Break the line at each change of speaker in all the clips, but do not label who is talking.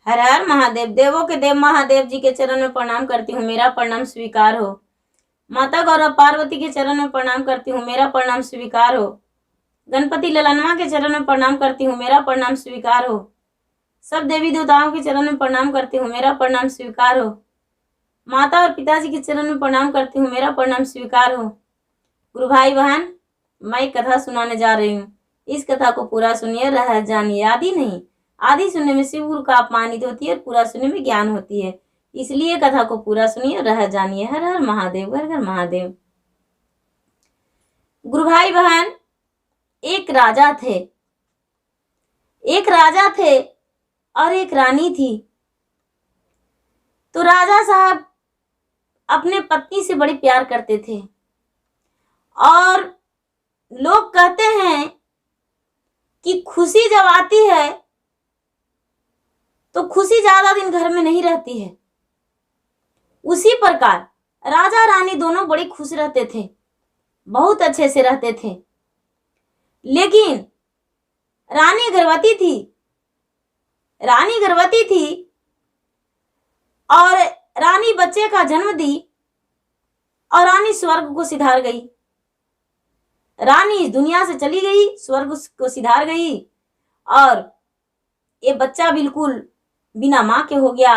हर हर महादेव। देवों के देव महादेव जी के चरण में प्रणाम करती हूँ, मेरा प्रणाम स्वीकार हो। माता गौरव पार्वती के चरण में प्रणाम करती हूँ, मेरा प्रणाम स्वीकार हो। गणपति ललनवा के चरण में प्रणाम करती हूँ, मेरा प्रणाम स्वीकार हो। सब देवी देवताओं के चरण में प्रणाम करती हूँ, मेरा प्रणाम स्वीकार हो। माता और पिताजी के चरण में प्रणाम करती हूँ, मेरा प्रणाम स्वीकार हो। गुरु भाई बहन, मैं एक कथा सुनाने जा रही हूँ। इस कथा को पूरा सुनिए, रह जानिए। आदि नहीं, आदि सुनने में शिव गुरु का अपमानित होती है और पूरा सुनने में ज्ञान होती है। इसलिए कथा को पूरा सुनिए, रह जानिए। हर हर महादेव, हर हर महादेव। गुरु भाई बहन, एक राजा थे, एक राजा थे और एक रानी थी। तो राजा साहब अपने पत्नी से बड़े प्यार करते थे और लोग कहते हैं कि खुशी जब आती है तो खुशी ज्यादा दिन घर में नहीं रहती है। उसी प्रकार राजा रानी दोनों बड़े खुश रहते थे, बहुत अच्छे से रहते थे। लेकिन रानी गर्भवती थी, रानी गर्भवती थी और रानी बच्चे का जन्म दी और रानी स्वर्ग को सिधार गई। रानी इस दुनिया से चली गई, स्वर्ग को सिधार गई और ये बच्चा बिल्कुल बिना मां के हो गया।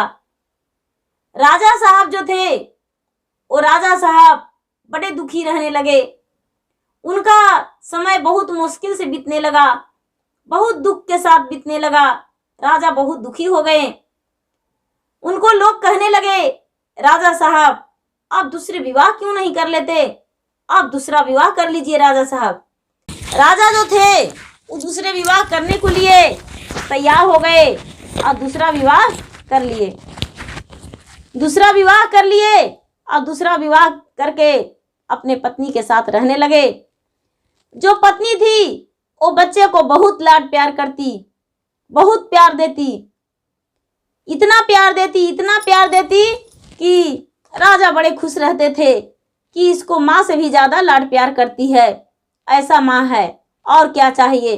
राजा साहब जो थे वो राजा साहब बड़े दुखी रहने लगे। उनका समय बहुत मुश्किल से बीतने लगा, बहुत दुख के साथ बीतने लगा। राजा बहुत दुखी हो गए। उनको लोग कहने लगे, राजा साहब आप दूसरे विवाह क्यों नहीं कर लेते, आप दूसरा विवाह कर लीजिए। राजा साहब, राजा जो थे वो दूसरे विवाह करने के लिए तैयार हो गए और दूसरा विवाह कर लिए, दूसरा विवाह कर लिए और दूसरा विवाह करके अपने पत्नी के साथ रहने लगे। जो पत्नी थी वो बच्चे को बहुत लाड प्यार करती, बहुत प्यार देती, इतना प्यार देती, इतना प्यार देती कि राजा बड़े खुश रहते थे कि इसको माँ से भी ज्यादा लाड प्यार करती है, ऐसा माँ है, और क्या चाहिए।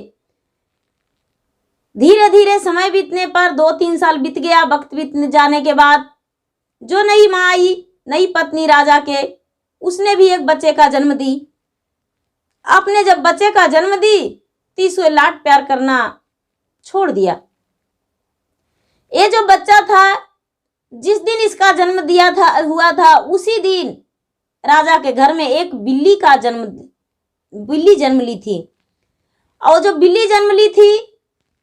धीरे धीरे समय बीतने पर 2-3 साल बीत गया। वक्त बीत जाने के बाद जो नई माँ आई, नई पत्नी राजा के, उसने भी एक बच्चे का जन्म दी। आपने जब बच्चे का जन्म दी तो इसे लाड प्यार करना छोड़ दिया। ये जो बच्चा था, जिस दिन इसका जन्म हुआ था उसी दिन राजा के घर में एक बिल्ली जन्म ली थी। और जो बिल्ली जन्म ली थी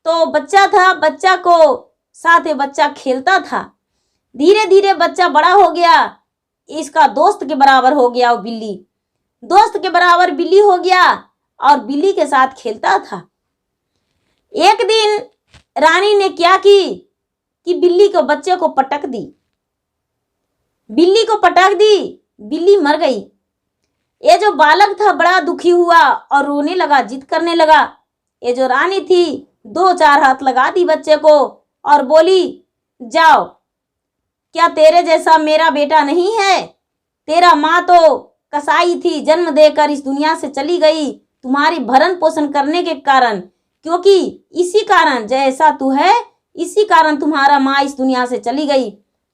तो बच्चा था, बच्चा को साथ बच्चा खेलता था। धीरे धीरे बच्चा बड़ा हो गया, इसका दोस्त के बराबर हो गया। वो बिल्ली दोस्त के बराबर बिल्ली हो गया और बिल्ली के साथ खेलता था। एक दिन रानी ने क्या की कि बिल्ली को, बच्चे को पटक दी। बिल्ली को पटक दी, बिल्ली मर गई। ये जो बालक था बड़ा दुखी हुआ और रोने लगा, जिद करने लगा। ये जो रानी थी 2-4 हाथ लगा दी बच्चे को और बोली, जाओ, क्या तेरे जैसा मेरा बेटा नहीं है? तेरा माँ तो कसाई थी, जन्म देकर इस दुनिया से चली गई तुम्हारी भरण पोषण करने के कारण, क्योंकि इसी कारण जैसा तू है इसी कारण तुम्हारा माँ इस दुनिया से चली गई।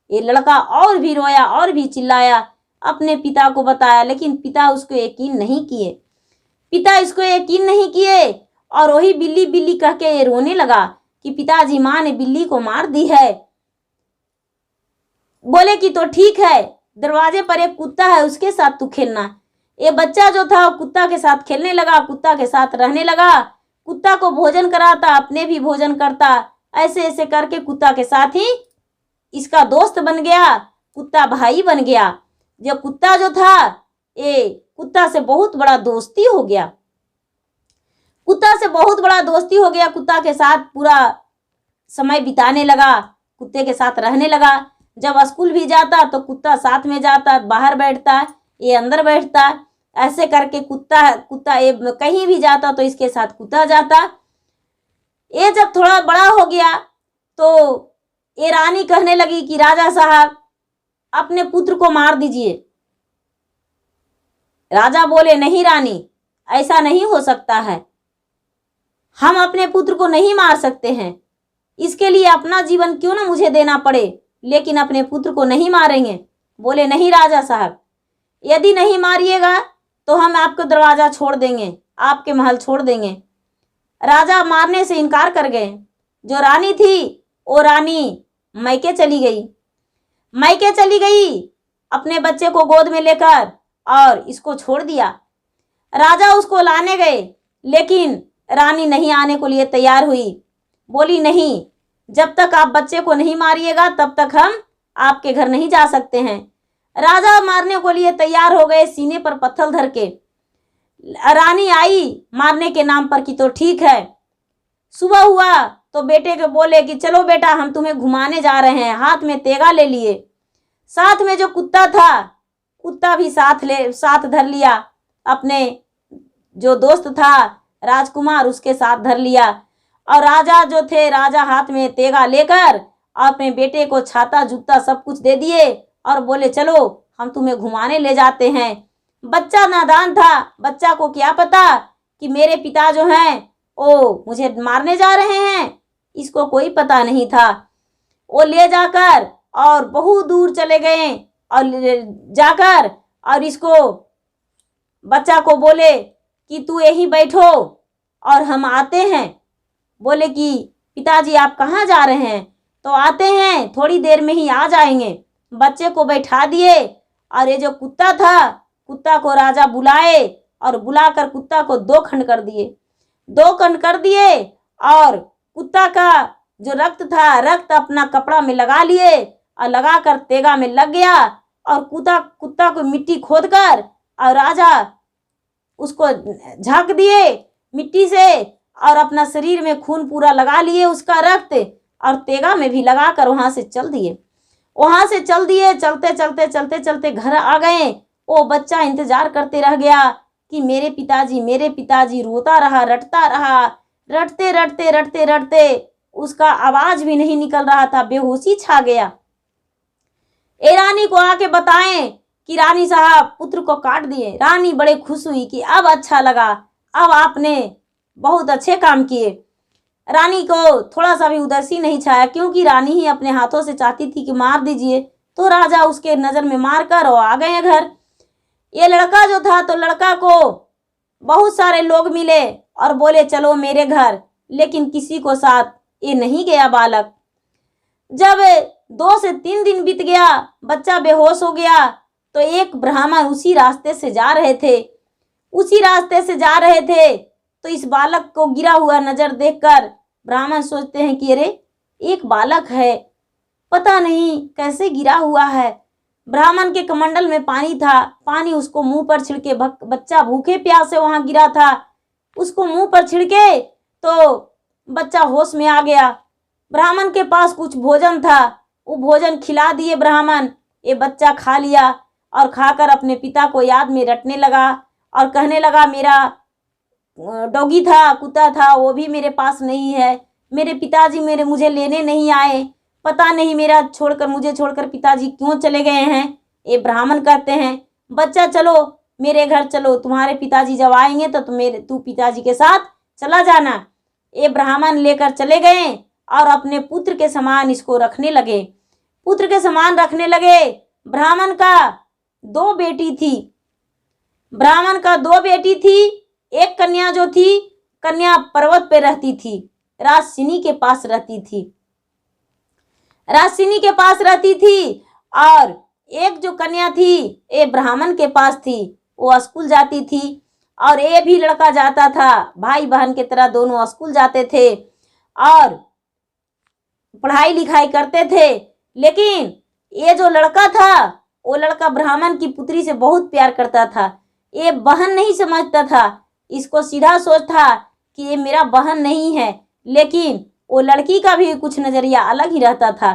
ये लड़का और भी रोया और भी चिल्लाया, अपने पिता को बताया, लेकिन पिता उसको यकीन नहीं किए। पिता इसको यकीन नहीं किए और वही बिल्ली बिल्ली कह के ये रोने लगा कि पिताजी, माँ ने बिल्ली को मार दी है। बोले कि तो ठीक है, दरवाजे पर एक कुत्ता है, उसके साथ तू खेलना। ये बच्चा जो था वो कुत्ता के साथ खेलने लगा, कुत्ता के साथ रहने लगा, कुत्ता को भोजन कराता, अपने भी भोजन करता। ऐसे ऐसे करके कुत्ता के साथ ही इसका दोस्त बन गया, कुत्ता भाई बन गया। जो कुत्ता जो था, ये कुत्ता से बहुत बड़ा दोस्ती हो गया, कुत्ता से बहुत बड़ा दोस्ती हो गया। कुत्ता के साथ पूरा समय बिताने लगा, कुत्ते के साथ रहने लगा। जब स्कूल भी जाता तो कुत्ता साथ में जाता, बाहर बैठता, ये अंदर बैठता। ऐसे करके कुत्ता ये कहीं भी जाता तो इसके साथ कुत्ता जाता। ये जब थोड़ा बड़ा हो गया तो ये रानी कहने लगी कि राजा साहब अपने पुत्र को मार दीजिए। राजा बोले, नहीं रानी, ऐसा नहीं हो सकता है, हम अपने पुत्र को नहीं मार सकते हैं। इसके लिए अपना जीवन क्यों ना मुझे देना पड़े, लेकिन अपने पुत्र को नहीं मारेंगे। बोले नहीं राजा साहब, यदि नहीं मारिएगा तो हम आपको दरवाजा छोड़ देंगे, आपके महल छोड़ देंगे। राजा मारने से इनकार कर गए। जो रानी थी वो रानी मैके चली गई। मैके चली गई अपने बच्चे को गोद में लेकर और इसको छोड़ दिया। राजा उसको लाने गए, लेकिन रानी नहीं आने को लिए तैयार हुई। बोली नहीं, जब तक आप बच्चे को नहीं मारिएगा तब तक हम आपके घर नहीं जा सकते हैं। राजा मारने को लिए तैयार हो गए, सीने पर पत्थर धर के। रानी आई मारने के नाम पर कि तो ठीक है। सुबह हुआ तो बेटे के बोले कि चलो बेटा हम तुम्हें घुमाने जा रहे हैं। हाथ में तेगा ले लिए। साथ में जो कुत्ता था, कुत्ता भी साथ धर लिया। अपने जो दोस्त था राजकुमार, उसके साथ धर लिया। और राजा जो थे, राजा हाथ में तेगा लेकर अपने बेटे को छाता जूता सब कुछ दे दिए और बोले चलो हम तुम्हें घुमाने ले जाते हैं। बच्चा नादान था, बच्चा को क्या पता कि मेरे पिता जो हैं वो मुझे मारने जा रहे हैं, इसको कोई पता नहीं था। वो ले जाकर और बहुत दूर चले गए और जाकर और इसको बच्चा को बोले कि तू यहीं बैठो और हम आते हैं। बोले कि पिताजी आप कहाँ जा रहे हैं? तो आते हैं, थोड़ी देर में ही आ जाएंगे। बच्चे को बैठा दिए और ये जो कुत्ता था, कुत्ता को राजा बुलाए और बुलाकर कुत्ता को 2 खंड कर दिए। 2 खंड कर दिए और कुत्ता का जो रक्त था, रक्त अपना कपड़ा में लगा लिए और लगाकर तेगा में लग गया और कुत्ता को मिट्टी खोदकर और राजा उसको झाँक दिए मिट्टी से और अपना शरीर में खून पूरा लगा लिए उसका रक्त और तेगा में भी लगाकर वहां से चल दिए। चलते चलते घर आ गए। वो बच्चा इंतजार करते रह गया कि मेरे पिताजी रोता रहा, रटता रहा। रटते उसका आवाज भी नहीं निकल रहा था, बेहोशी छा गया। ए रानी को आके बताएं कि रानी साहब पुत्र को काट दिए। रानी बड़े खुश हुई कि अब अच्छा लगा, अब आपने बहुत अच्छे काम किए। रानी को थोड़ा सा भी उदासी नहीं छाया, क्योंकि रानी ही अपने हाथों से चाहती थी कि मार दीजिए। तो राजा उसके नज़र में मार कर और आ गए घर। ये लड़का जो था, तो लड़का को बहुत सारे लोग मिले और बोले चलो मेरे घर, लेकिन किसी को साथ ये नहीं गया बालक। जब 2 से 3 दिन बीत गया, बच्चा बेहोश हो गया, तो एक ब्राह्मण उसी रास्ते से जा रहे थे तो इस बालक को गिरा हुआ नजर देखकर ब्राह्मण सोचते हैं कि अरे एक बालक है, पता नहीं कैसे गिरा हुआ है। ब्राह्मण के कमंडल में पानी था, पानी उसको मुंह पर छिड़के, बच्चा भूखे प्यासे वहां गिरा था, उसको मुंह पर छिड़के तो बच्चा होश में आ गया। ब्राह्मण के पास कुछ भोजन था, वो भोजन खिला दिए ब्राह्मण। ये बच्चा खा लिया और खाकर अपने पिता को याद में रटने लगा और कहने लगा मेरा डॉगी था, कुत्ता था, वो भी मेरे पास नहीं है। मेरे पिताजी मुझे लेने नहीं आए, पता नहीं मुझे छोड़कर पिताजी क्यों चले गए हैं। ये ब्राह्मण कहते हैं बच्चा चलो मेरे घर चलो, तुम्हारे पिताजी जब आएंगे तो तू पिताजी के साथ चला जाना। ये ब्राह्मण लेकर चले गए और अपने पुत्र के समान इसको रखने लगे। ब्राह्मण का 2 बेटी थी। एक कन्या जो थी, कन्या पर्वत पे रहती थी, राजसिनी के पास रहती थी। और एक जो कन्या थी ये ब्राह्मण के पास थी, वो स्कूल जाती थी और ये भी लड़का जाता था। भाई बहन की तरह दोनों स्कूल जाते थे और पढ़ाई लिखाई करते थे। लेकिन ये जो लड़का था, वो लड़का ब्राह्मण की पुत्री से बहुत प्यार करता था। ये बहन नहीं समझता था, इसको सीधा सोच था कि ये मेरा बहन नहीं है। लेकिन वो लड़की का भी कुछ नजरिया अलग ही रहता था।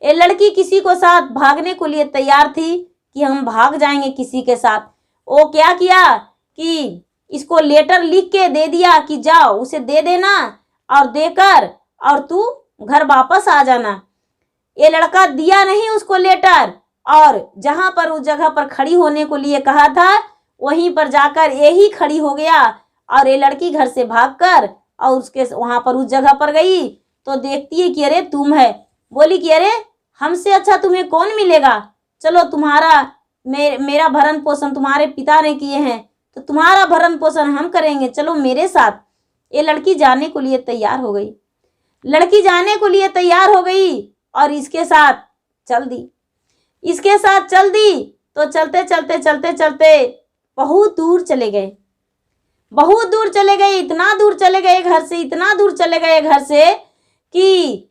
ये लड़की किसी को साथ भागने को लिए तैयार थी कि हम भाग जाएंगे किसी के साथ। वो क्या किया कि इसको लेटर लिख के दे दिया कि जाओ उसे दे देना और देकर और तू घर वापस आ जाना। ये लड़का दिया नहीं उसको लेटर, और जहां पर उस जगह पर खड़ी होने को लिए कहा था वहीं पर जाकर यही खड़ी हो गया। और ये लड़की घर से भागकर और उसके वहां पर उस जगह पर गई तो देखती है कि अरे तुम है। बोली कि अरे हमसे अच्छा तुम्हें कौन मिलेगा, चलो तुम्हारा मेरा भरण पोषण तुम्हारे पिता ने किए हैं, तो तुम्हारा भरण पोषण हम करेंगे, चलो मेरे साथ। ये लड़की जाने को लिए तैयार हो गई। लड़की जाने को लिए तैयार हो गई और इसके साथ चल दी। इसके साथ चल दी तो चलते चलते चलते चलते बहुत दूर चले गए। बहुत दूर चले गए, इतना दूर चले गए घर से, इतना दूर चले गए घर से कि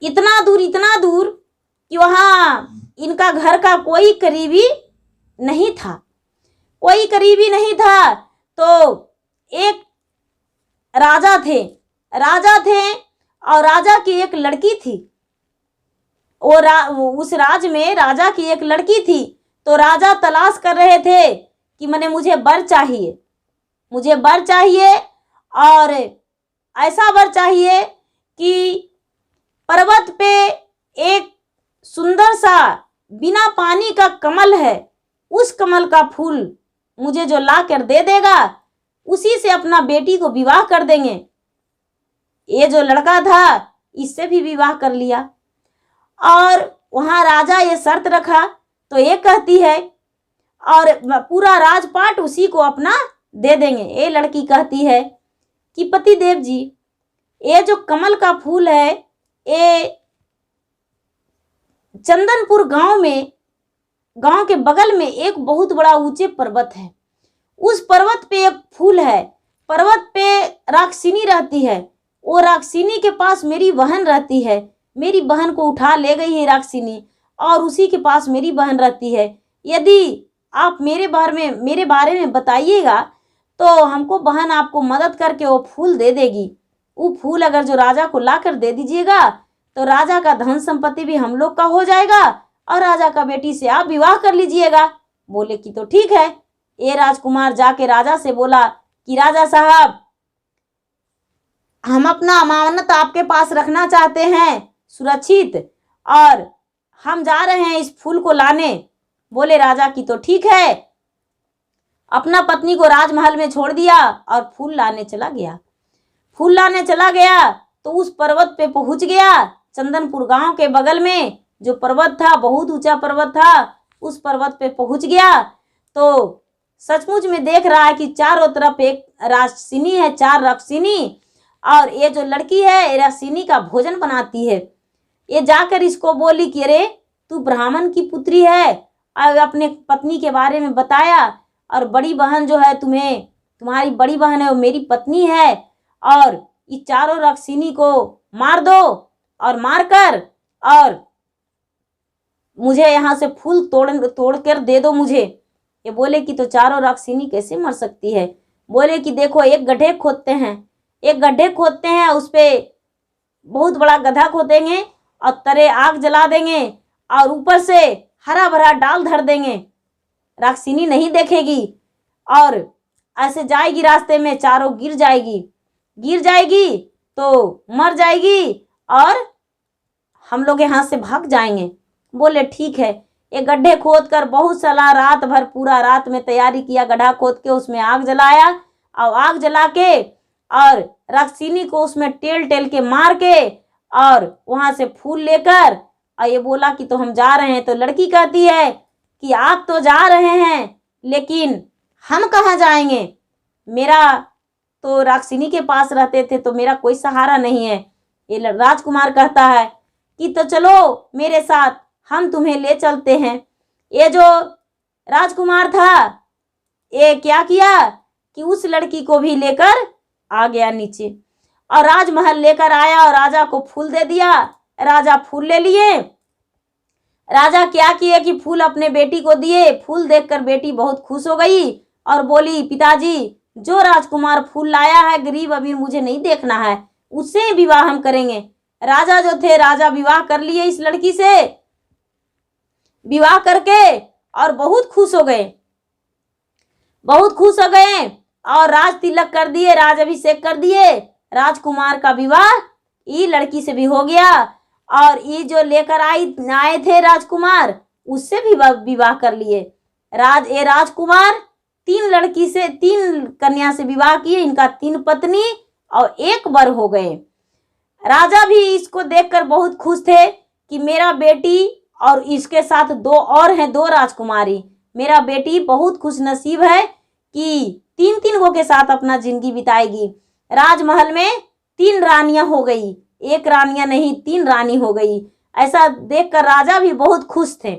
इतना दूर कि वहां इनका घर का कोई करीबी नहीं था। कोई करीबी नहीं था। तो एक राजा थे और राजा की एक लड़की थी। उस राज में राजा की एक लड़की थी। तो राजा तलाश कर रहे थे कि मुझे वर चाहिए, मुझे वर चाहिए, और ऐसा वर चाहिए कि पर्वत पे एक सुंदर सा बिना पानी का कमल है, उस कमल का फूल मुझे जो ला कर दे देगा, उसी से अपना बेटी को विवाह कर देंगे। ये जो लड़का था इससे भी विवाह कर लिया। और वहां राजा ये शर्त रखा, तो ये कहती है और पूरा राजपाट उसी को अपना दे देंगे। ये लड़की कहती है कि पति देव जी, ये जो कमल का फूल है, ये चंदनपुर गांव के बगल में एक बहुत बड़ा ऊंचे पर्वत है। उस पर्वत पे एक फूल है, पर्वत पे राक्षिनी रहती है। वो राक्षिनी के पास मेरी बहन रहती है, मेरी बहन को उठा ले गई है राक्षिनी, और उसी के पास मेरी बहन रहती है। यदि आप मेरे बारे में बताइएगा तो हमको बहन आपको मदद करके वो फूल दे देगी। वो फूल अगर जो राजा को ला कर दे दीजिएगा तो राजा का धन संपत्ति भी हम लोग का हो जाएगा और राजा का बेटी से आप विवाह कर लीजिएगा। बोले कि तो ठीक है। ये राजकुमार जाके राजा से बोला कि राजा साहब, हम अपना अमानत आपके पास रखना चाहते हैं सुरक्षित, और हम जा रहे हैं इस फूल को लाने। बोले राजा की तो ठीक है। अपना पत्नी को राजमहल में छोड़ दिया और फूल लाने चला गया। फूल लाने चला गया तो उस पर्वत पे पहुंच गया। चंदनपुर गांव के बगल में जो पर्वत था, बहुत ऊंचा पर्वत था, उस पर्वत पे पहुंच गया तो सचमुच में देख रहा है कि चारों तरफ एक राक्षिनी है, 4 राक्षिनी, और ये जो लड़की है राक्षिनी का भोजन बनाती है। ये जाकर इसको बोली कि अरे तू ब्राह्मण की पुत्री है, और अपने पत्नी के बारे में बताया, और बड़ी बहन जो है तुम्हारी बड़ी बहन है वो मेरी पत्नी है, और ये चारों राक्षिनी को मार दो, और मारकर और मुझे यहाँ से फूल तोड़ कर दे दो मुझे। ये बोले कि तो चारों राक्षिनी कैसे मर सकती है। बोले कि देखो, एक गड्ढे खोदते हैं, उस पे बहुत बड़ा गड्ढा खोदेंगे और तरे आग जला देंगे और ऊपर से हरा भरा डाल धर देंगे, राक्षिनी नहीं देखेगी, और ऐसे जाएगी रास्ते में, चारों गिर जाएगी तो मर जाएगी और हम लोग यहाँ से भाग जाएंगे। बोले ठीक है। एक गड्ढे खोद कर बहुत सारा रात भर पूरा रात में तैयारी किया, गड्ढा खोद के उसमें आग जलाया, और आग जला के और राक्षिनी को उसमें टेल के मार के और वहां से फूल लेकर, और ये बोला कि तो हम जा रहे हैं। तो लड़की कहती है कि आप तो जा रहे हैं, लेकिन हम कहाँ जाएंगे, मेरा तो राक्षिनी के पास रहते थे तो मेरा कोई सहारा नहीं है। ये राजकुमार कहता है कि तो चलो मेरे साथ, हम तुम्हें ले चलते हैं। ये जो राजकुमार था ये क्या किया कि उस लड़की को भी लेकर आ गया नीचे, और राजमहल लेकर आया और राजा को फूल दे दिया। राजा फूल ले लिए। राजा क्या किए कि फूल अपने बेटी को दिए। फूल देखकर बेटी बहुत खुश हो गई और बोली, पिताजी, जो राजकुमार फूल लाया है गरीब अमीर मुझे नहीं देखना है, उससे विवाह हम करेंगे। राजा जो थे, राजा विवाह कर लिए इस लड़की से, विवाह करके और बहुत खुश हो गए और राज तिलक कर दिए, राज अभिषेक कर दिए। राजकुमार का विवाह ये लड़की से भी हो गया, और ये जो लेकर आए थे राजकुमार, उससे भी विवाह कर लिए। राजकुमार 3 कन्या से विवाह किए। इनका 3 पत्नी और 1 वर हो गए। राजा भी इसको देखकर बहुत खुश थे कि मेरा बेटी और इसके साथ 2 और हैं, 2 राजकुमारी। मेरा बेटी बहुत खुश नसीब है कि 3-3 गो के साथ अपना जिंदगी बिताएगी। राजमहल में 3 रानियां हो गई, 1 रानियां नहीं 3 रानी हो गई। ऐसा देखकर राजा भी बहुत खुश थे।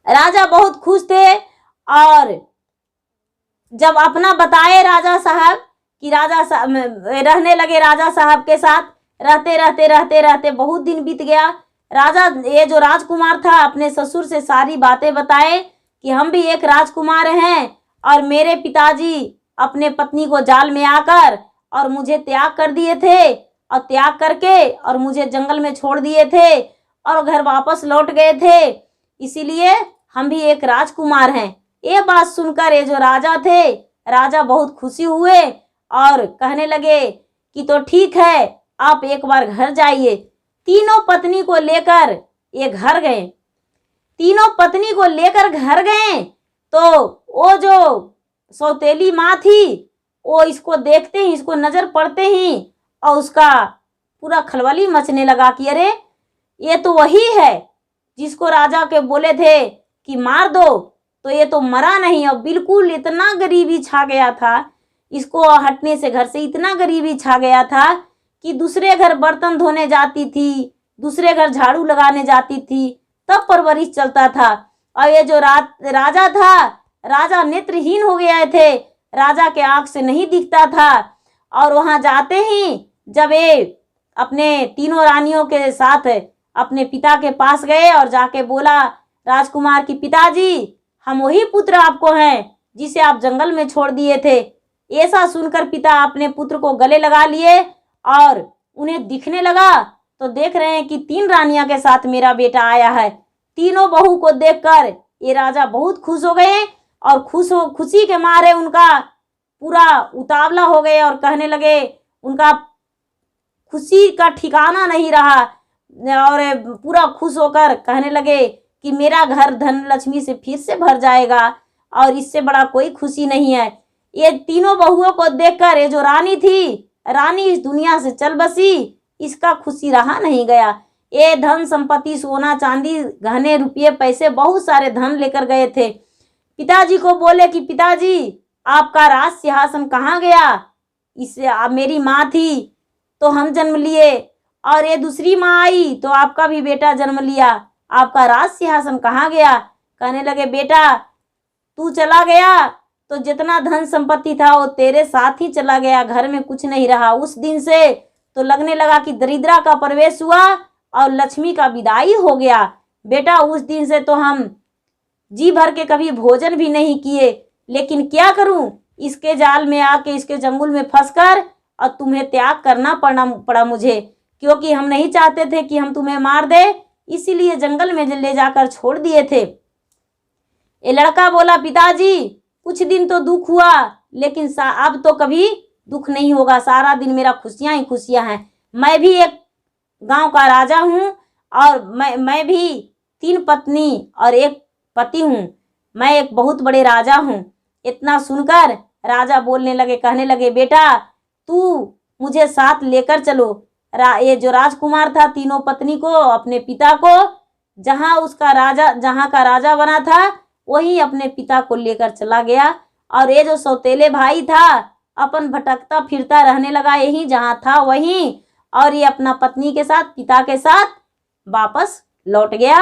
राजा बहुत खुश थे और जब अपना बताए राजा साहब कि राजा साहब रहने लगे, राजा साहब के साथ रहते बहुत दिन बीत गया। राजा ये जो राजकुमार था अपने ससुर से सारी बातें बताए कि हम भी एक राजकुमार हैं और मेरे पिताजी अपने पत्नी को जाल में आकर और मुझे त्याग कर दिए थे और त्याग करके और मुझे जंगल में छोड़ दिए थे और घर वापस लौट गए थे, इसीलिए हम भी एक राजकुमार हैं। ये बात सुनकर ये जो राजा थे, राजा बहुत खुशी हुए और कहने लगे कि तो ठीक है, आप एक बार घर जाइए। तीनों पत्नी को लेकर ये घर गए। तीनों पत्नी को लेकर घर गए तो वो जो सौतेली माँ थी वो इसको देखते ही, इसको नजर पड़ते ही और उसका पूरा खलबली मचने लगा कि अरे ये तो वही है जिसको राजा के बोले थे कि मार दो, तो ये तो मरा नहीं। और बिल्कुल इतना गरीबी छा गया था, इसको हटने से घर से इतना गरीबी छा गया था कि दूसरे घर बर्तन धोने जाती थी, दूसरे घर झाड़ू लगाने जाती थी, तब परवरिश चलता था। और ये जो राजा था, राजा नेत्रहीन हो गए थे, राजा के आंख से नहीं दिखता था। और वहां जाते ही जब ये अपने तीनों रानियों के साथ अपने पिता के पास गए और जाके बोला राजकुमार की पिताजी, हम वही पुत्र आपको हैं जिसे आप जंगल में छोड़ दिए थे। ऐसा सुनकर पिता अपने पुत्र को गले लगा लिए और उन्हें दिखने लगा तो देख रहे हैं कि 3 रानियां के साथ मेरा बेटा आया है। तीनों बहू को देखकर ये राजा बहुत खुश हो गए और खुशी के मारे उनका पूरा उतावला हो गए और कहने लगे, उनका खुशी का ठिकाना नहीं रहा और पूरा खुश होकर कहने लगे कि मेरा घर धन लक्ष्मी से फिर से भर जाएगा और इससे बड़ा कोई खुशी नहीं है। ये तीनों बहुओं को देखकर ये जो रानी थी, रानी इस दुनिया से चल बसी, इसका खुशी रहा नहीं गया। ये धन संपत्ति, सोना चांदी, गहने रुपये पैसे, बहुत सारे धन लेकर गए थे। पिताजी को बोले कि पिताजी आपका राज सिंहासन कहाँ गया? इससे आप मेरी माँ थी तो हम जन्म लिए और ये दूसरी माँ आई तो आपका भी बेटा जन्म लिया, आपका राज सिंहासन कहाँ गया? कहने लगे बेटा तू चला गया तो जितना धन संपत्ति था वो तेरे साथ ही चला गया, घर में कुछ नहीं रहा। उस दिन से तो लगने लगा कि दरिद्रा का प्रवेश हुआ और लक्ष्मी का विदाई हो गया। बेटा उस दिन से तो हम जी भर के कभी भोजन भी नहीं किए, लेकिन क्या करूं, इसके जाल में आके इसके जंगल में फंसकर और तुम्हें त्याग करना पड़ा मुझे, क्योंकि हम नहीं चाहते थे कि हम तुम्हें मार दे, इसीलिए जंगल में ले जाकर छोड़ दिए थे। ये लड़का बोला पिताजी कुछ दिन तो दुख हुआ लेकिन अब तो कभी दुख नहीं होगा, सारा दिन मेरा खुशियां ही खुशियां हैं। मैं भी एक गांव का राजा हूं और मैं भी 3 पत्नी और 1 पति हूं, मैं एक बहुत बड़े राजा हूं। इतना सुनकर राजा बोलने लगे, कहने लगे बेटा तू मुझे साथ लेकर चलो। ये जो राजकुमार था तीनों पत्नी को, अपने पिता को, जहाँ का राजा बना था वही अपने पिता को लेकर चला गया। और ये जो सौतेले भाई था अपन भटकता फिरता रहने लगा, यही जहाँ था वहीं, और ये अपना पत्नी के साथ पिता के साथ वापस लौट गया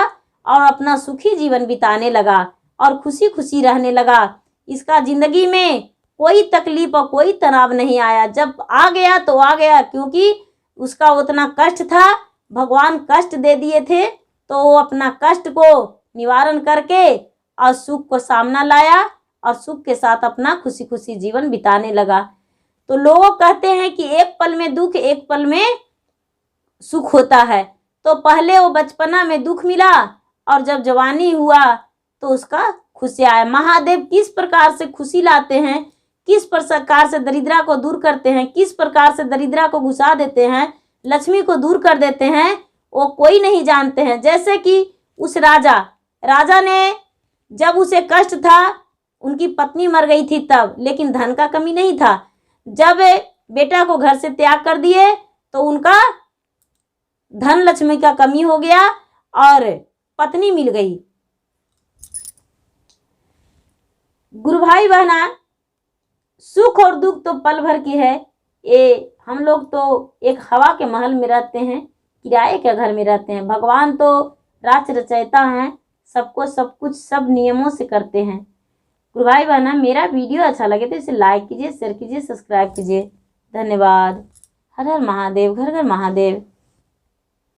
और अपना सुखी जीवन बिताने लगा और खुशी खुशी रहने लगा। इसका जिंदगी में कोई तकलीफ और कोई तनाव नहीं आया। जब आ गया तो आ गया, क्योंकि उसका उतना कष्ट था, भगवान कष्ट दे दिए थे तो वो अपना कष्ट को निवारण करके और सुख को सामना लाया और सुख के साथ अपना खुशी खुशी जीवन बिताने लगा। तो लोग कहते हैं कि एक पल में दुख एक पल में सुख होता है। तो पहले वो बचपना में दुख मिला और जब जवानी हुआ तो उसका खुशी आया। महादेव किस प्रकार से खुशी लाते हैं, किस प्रकार से दरिद्रा को दूर करते हैं, किस प्रकार से दरिद्रा को घुसा देते हैं, लक्ष्मी को दूर कर देते हैं, वो कोई नहीं जानते हैं। जैसे कि उस राजा ने जब उसे कष्ट था, उनकी पत्नी मर गई थी तब, लेकिन धन का कमी नहीं था। जब बेटा को घर से त्याग कर दिए तो उनका धन लक्ष्मी का कमी हो गया और पत्नी मिल गई। गुरु भाई बहना, सुख और दुख तो पल भर की है। ये हम लोग तो एक हवा के महल में रहते हैं, किराए के घर में रहते हैं। भगवान तो राज रचयिता हैं, सबको सब कुछ सब नियमों से करते हैं। गुरु भाई बहना, मेरा वीडियो अच्छा लगे तो इसे लाइक कीजिए, शेयर कीजिए, सब्सक्राइब कीजिए। धन्यवाद। हर हर महादेव, घर घर महादेव।